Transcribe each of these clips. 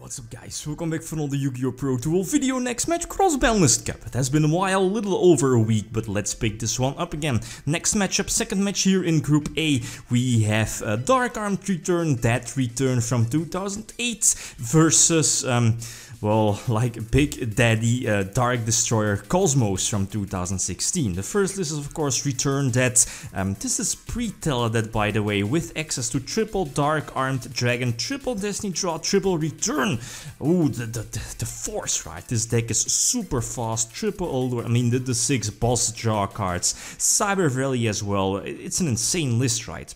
What's up guys, welcome back for another Yugioh Pro Tool video. Next match, Cross-Banlist Cup. It has been a while, a little over a week, but let's pick this one up again. Next matchup, second match here in Group A. We have Dark Armed Return, that return from 2008 versus well, like Big Daddy Dark Destroyer Kozmo from 2016. The first list is of course Return Dead. This is PRE-Teledad, by the way, with access to triple Dark Armed Dragon, triple Destiny Draw, triple Return. Ooh, the force, right? This deck is super fast, triple Older, I mean the 6 boss draw cards, Cyber Valley as well. It's an insane list, right?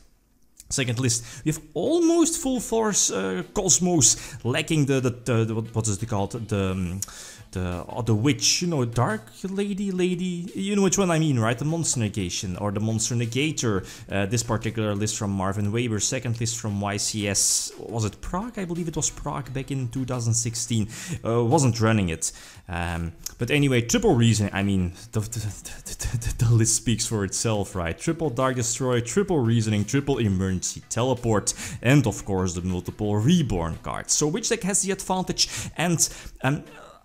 Second list, we have almost full force Cosmos, lacking what is it called, the witch, you know, dark lady, you know which one I mean, right? The monster negation or the monster negator. This particular list from Marvin Weber. Second list from YCS, was it Prague? I believe it was Prague back in 2016. Wasn't running it. But anyway, triple reason, I mean, the list speaks for itself, right? Triple Dark Destroy, triple reasoning, triple emergency teleport, and of course the multiple reborn cards. So which deck has the advantage? And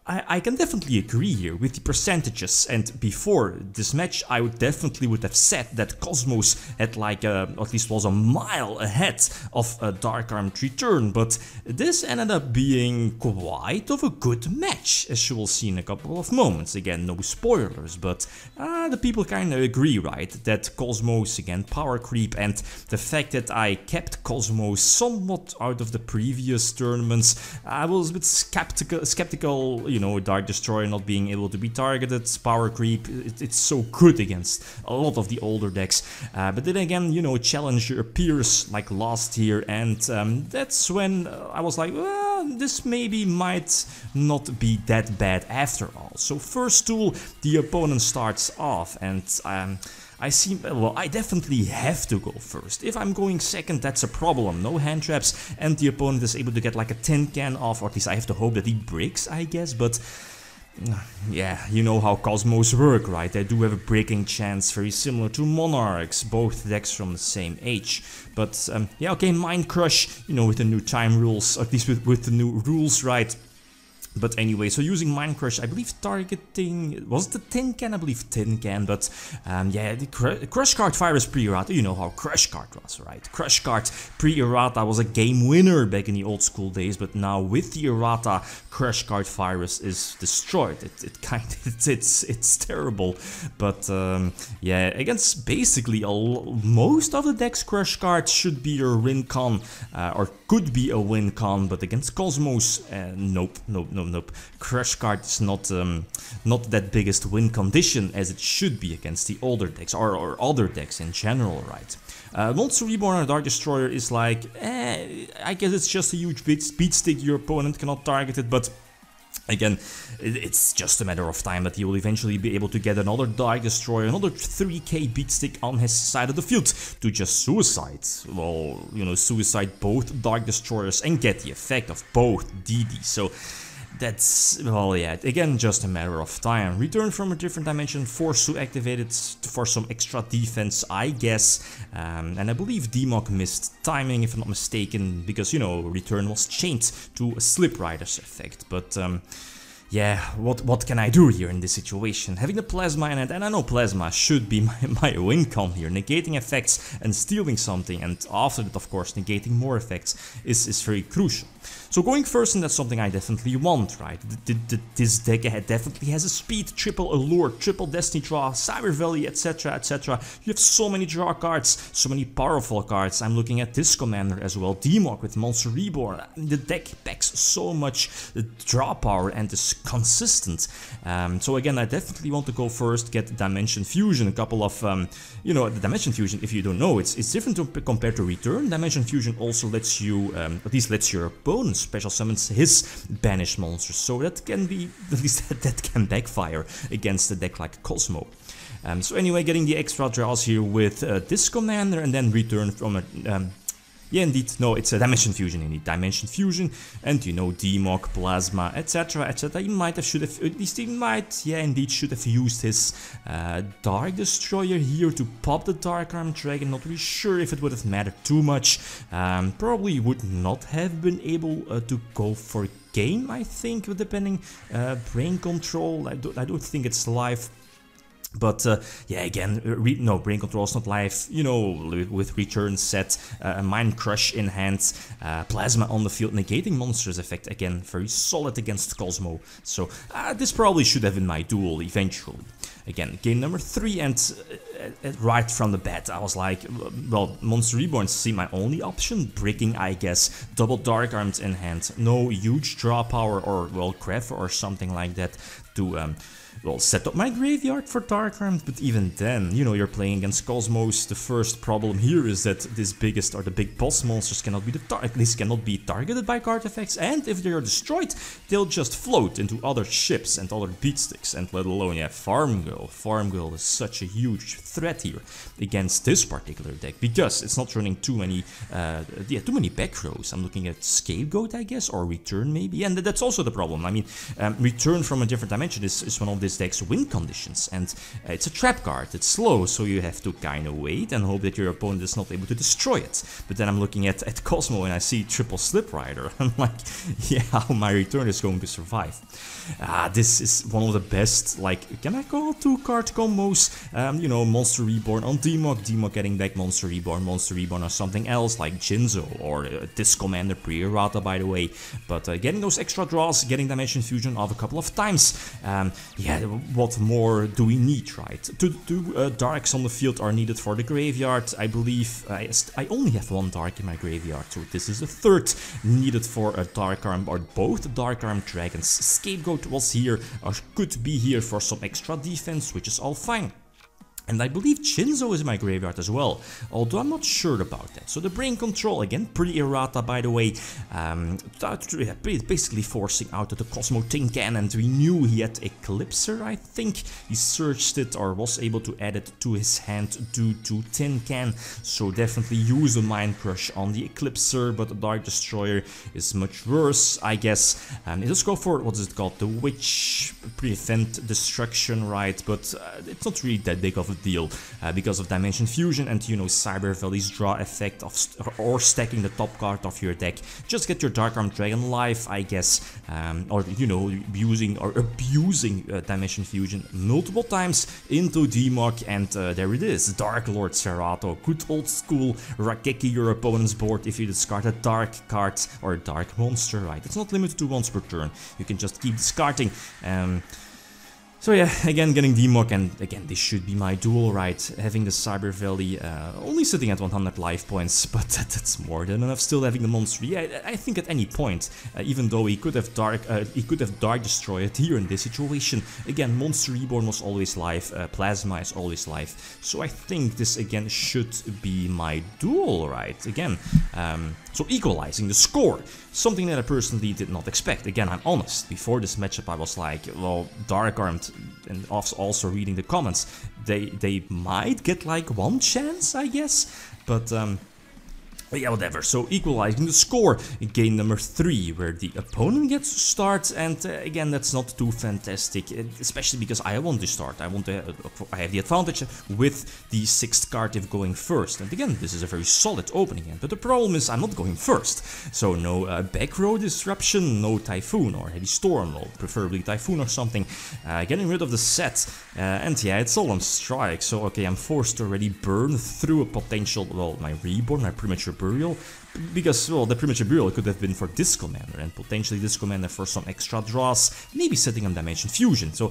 I can definitely agree here with the percentages, and before this match I would have said that Cosmos had like at least was a mile ahead of a Dark Armed Return, but this ended up being quite of a good match, as you will see in a couple of moments. Again, no spoilers, but the people kinda agree, right, that Cosmos, again, power creep, and the fact that I kept Cosmos somewhat out of the previous tournaments. I was a bit skeptical, you know, Dark Destroyer not being able to be targeted, power creep, it's so good against a lot of the older decks. But then again, you know, Challenger appears like last year, and that's when I was like, well, this maybe might not be that bad after all. So first tool, the opponent starts off, and I definitely have to go first. If I'm going second, that's a problem. No hand traps, and the opponent is able to get like a tin can off, or at least I have to hope that he breaks, I guess, but yeah, you know how Cosmos work, right? They do have a breaking chance, very similar to Monarchs, both decks from the same age. But yeah, okay, Mind Crush, you know, with the new time rules, at least with the new rules, right? But anyway, so using Mind Crush, I believe targeting, was it the tin can? I believe tin can, but yeah, the Crush Card Virus pre-errata, you know how Crush Card was, right? Crush Card pre-errata was a game winner back in the old school days, but now with the errata, Crush Card Virus is destroyed. It's terrible, but yeah, against basically most of the deck's Crush cards should be your win con, or could be a win con, but against Cosmos, nope. Crush card is not that biggest win condition as it should be against the older decks or other decks in general, right? Monster Reborn or Dark Destroyer is like, I guess it's just a huge beat stick, your opponent cannot target it, but again, it's just a matter of time that he will eventually be able to get another Dark Destroyer, another 3k beatstick on his side of the field to just suicide. Well, you know, suicide both Dark Destroyers and get the effect of both DD. So that's, well, yeah, again, just a matter of time. Return from a different dimension, force to activate it for some extra defense, I guess. And I believe Demok missed timing, if I'm not mistaken, because, you know, Return was chained to a Slip Rider's effect. But yeah, what can I do here in this situation? Having the Plasma in it, and I know Plasma should be my win con here, negating effects and stealing something, and after that, of course, negating more effects is very crucial. So going first, and that's something I definitely want, right? This deck definitely has a speed, triple allure, triple destiny draw, Cyber Valley, etc, etc. You have so many draw cards, so many powerful cards. I'm looking at this commander as well, Demok with Monster Reborn. The deck packs so much draw power and is consistent. So again, I definitely want to go first, get Dimension Fusion, a couple of, you know, the Dimension Fusion, if you don't know, it's different compared to Return. Dimension Fusion also lets you, at least lets your opponent special summons his banished monsters, so that can be, at least that can backfire against a deck like Kozmo. So anyway, getting the extra draws here with this commander, and then Return from a Yeah, indeed. No, it's a Dimension Fusion, indeed. Dimension Fusion, and you know, Demog, Plasma, etc., etc. He might have, should have, at least he might, yeah, indeed, should have used his Dark Destroyer here to pop the Dark Arm Dragon. Not really sure if it would have mattered too much. Probably would not have been able to go for game, I think, depending. Brain Control, I don't think it's live. But yeah, again, no, Brain Control is not live, you know, with return set, Mind Crush in hand, Plasma on the field, negating monsters effect, again, very solid against Kozmo. So this probably should have been my duel eventually. Again, game number 3, and right from the bat I was like, well, Monster Reborn seemed my only option, breaking, I guess, double Dark Arms in hand, no huge draw power or, well, Craft or something like that to well, set up my graveyard for Dark Arms, but even then, you know, you're playing against Cosmos. The first problem here is that this biggest or the big boss monsters cannot be cannot be targeted by card effects, and if they are destroyed, they'll just float into other ships and other beatsticks, and let alone, yeah, Farm Girl. Farm Girl is such a huge threat here against this particular deck, because it's not running too many back rows. I'm looking at Scapegoat, I guess, or Return maybe, and that's also the problem. I mean, Return from a different dimension is one of this deck's win conditions, and it's a trap card, it's slow, so you have to kind of wait and hope that your opponent is not able to destroy it. But then I'm looking at Kozmo and I see triple Slip Rider. I'm like, yeah, how my Return is going to survive. This is one of the best, like, can I call 2-card combos? You know, Monster Reborn on Demog, Demog getting back Monster Reborn or something else like Jinzo or Disc Commander pre-errata, by the way. But getting those extra draws, getting Dimension Fusion off a couple of times. Yeah, what more do we need, right? Two darks on the field are needed for the graveyard. I believe I only have 1 dark in my graveyard, so this is the 3rd needed for a Dark Arm, or both Dark Arm Dragons. Scapegoat was here, or could be here for some extra defense, which is all fine. And I believe Jinzo is in my graveyard as well, although I'm not sure about that. So the Brain Control, again, pretty errata, by the way, basically forcing out the Kozmo Tin Can, and we knew he had Eclipser, I think. He searched it or was able to add it to his hand due to Tin Can, so definitely use a Mind Crush on the Eclipser, but the Dark Destroyer is much worse, I guess. Let's go for, what is it called, the Witch Prevent Destruction, right, but it's not really that big of a deal because of Dimension Fusion and, you know, Cyber Valley's draw effect of or stacking the top card of your deck. Just get your Dark Arm Dragon live, I guess, or, you know, using or abusing Dimension Fusion multiple times into Demog, and there it is, Dark Lord Serato. Good old school Rakeki your opponent's board if you discard a dark card or a dark monster, right? It's not limited to once per turn, you can just keep discarding. So yeah, again, getting Demog, and again, this should be my duel, right? Having the Cyber Valley only sitting at 100 life points, but that's more than enough. Still having the monster, yeah, I think at any point, even though he could have Dark Destroyed here in this situation. Again, Monster Reborn was always live, Plasma is always live, so I think this again should be my duel, right? Again, so equalizing the score, something that I personally did not expect. Again, I'm honest, before this matchup I was like, well, Dark Armed, and also reading the comments, they might get like 1 chance, I guess, but yeah, whatever. So equalizing the score, game number 3, where the opponent gets to start, and again, that's not too fantastic, especially because I want to start. I have the advantage with the 6th card if going first, and again, this is a very solid opening hand, but the problem is I'm not going first, so no back row disruption, no Typhoon or Heavy Storm, or preferably Typhoon or something, getting rid of the set, and yeah, it's all on strike, so okay, I'm forced to already burn through a potential, well, my Reborn, my Premature Burial, because, well, the Premature Burial could have been for Disc Commander, and potentially Disc Commander for some extra draws, maybe setting on Dimension Fusion, so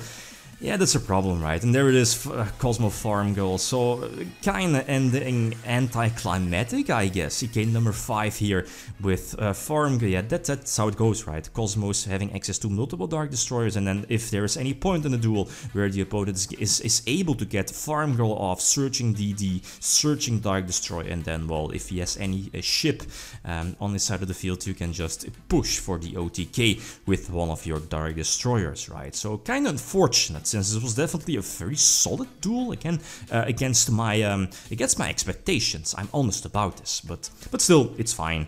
yeah, that's a problem, right? And there it is, Kozmo Farm Girl, so kinda ending anticlimactic, I guess. Game number 5 here with Farm Girl. Yeah, that's how it goes, right? Cosmos having access to multiple Dark Destroyers, and then if there is any point in the duel where the opponent is able to get Farm Girl off, searching DD, searching Dark Destroyer, and then, well, if he has any ship on his side of the field, you can just push for the OTK with one of your Dark Destroyers, right? So kinda unfortunate that sense. This was definitely a very solid duel, again, against my expectations. I'm honest about this, but still, it's fine.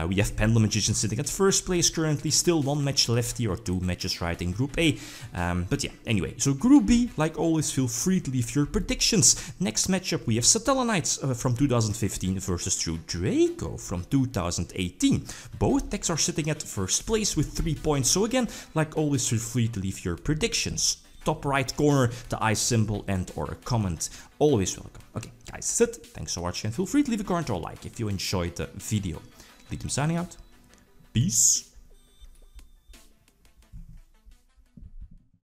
We have Pendulum Magician sitting at first place currently, still 1 match left here, or 2 matches right in Group A. But yeah, anyway, so Group B, like always, feel free to leave your predictions. Next matchup, we have Satella Knights from 2015 versus True Draco from 2018. Both decks are sitting at first place with 3 points, so again, like always, feel free to leave your predictions. Top right corner, the I symbol and or a comment, always welcome. Okay, guys, that's it. Thanks for watching, and feel free to leave a comment or a like if you enjoyed the video. Lithium signing out. Peace.